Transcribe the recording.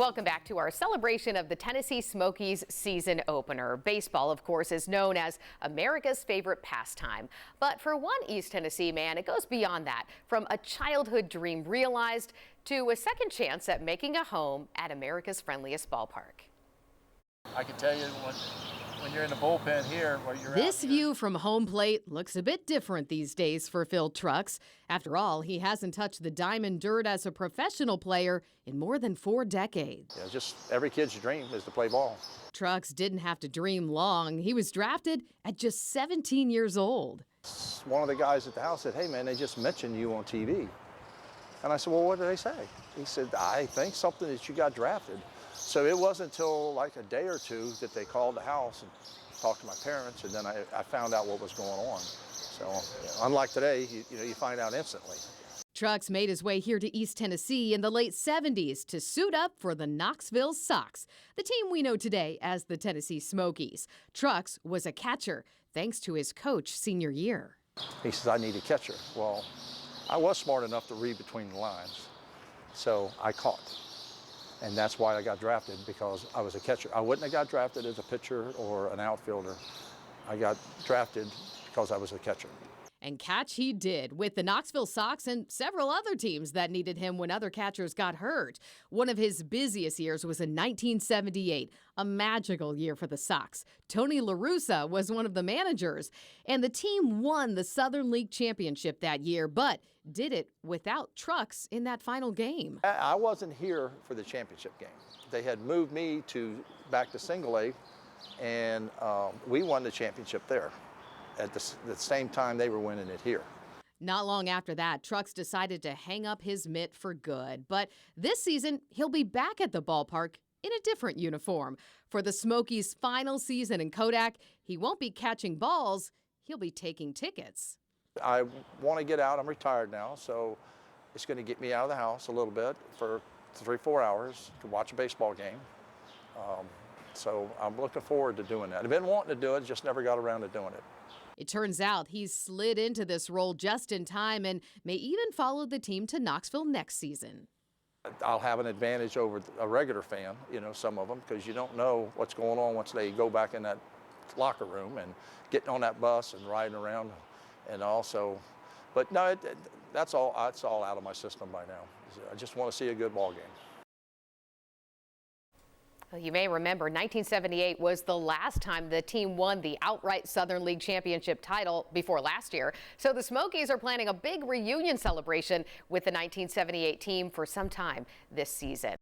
Welcome back to our celebration of the Tennessee Smokies season opener. Baseball, of course, is known as America's favorite pastime. But for one East Tennessee man, it goes beyond that. From a childhood dream realized to a second chance at making a home at America's friendliest ballpark. I can tell you when you're in the bullpen here, where you're This view from home plate looks a bit different these days for Phil Trucks. After all, he hasn't touched the diamond dirt as a professional player in more than 4 decades. Yeah, just every kid's dream is to play ball. Trucks didn't have to dream long. He was drafted at just 17 years old. One of the guys at the house said, "Hey man, they just mentioned you on TV." And I said, "Well, what did they say?" He said, "I think something that you got drafted." So it wasn't until like a day or two that they called the house and talked to my parents, and then I found out what was going on. So unlike today, you find out instantly. Trucks made his way here to East Tennessee in the late 70s to suit up for the Knoxville Sox, the team we know today as the Tennessee Smokies. Trucks was a catcher thanks to his coach senior year. He says, "I need a catcher." Well, I was smart enough to read between the lines, so I caught. And that's why I got drafted, because I was a catcher. I wouldn't have got drafted as a pitcher or an outfielder. I got drafted because I was a catcher. And catch he did with the Knoxville Sox and several other teams that needed him when other catchers got hurt. One of his busiest years was in 1978, a magical year for the Sox. Tony La Russa was one of the managers, and the team won the Southern League Championship that year, but did it without Trucks in that final game. I wasn't here for the championship game. They had moved me back to single A, and we won the championship there at the same time they were winning it here. Not long after that, Trucks decided to hang up his mitt for good. But this season, he'll be back at the ballpark in a different uniform. For the Smokies' final season in Kodak, he won't be catching balls, he'll be taking tickets. I want to get out. I'm retired now, so it's going to get me out of the house a little bit for 3-4 hours to watch a baseball game. So I'm looking forward to doing that. I've been wanting to do it, just never got around to doing it. It turns out he's slid into this role just in time and may even follow the team to Knoxville next season. I'll have an advantage over a regular fan, some of them, because you don't know what's going on once they go back in that locker room and getting on that bus and riding around. And also, but no, that's all out of my system by now. I just want to see a good ball game. Well, you may remember 1978 was the last time the team won the outright Southern League Championship title before last year. So the Smokies are planning a big reunion celebration with the 1978 team for some time this season.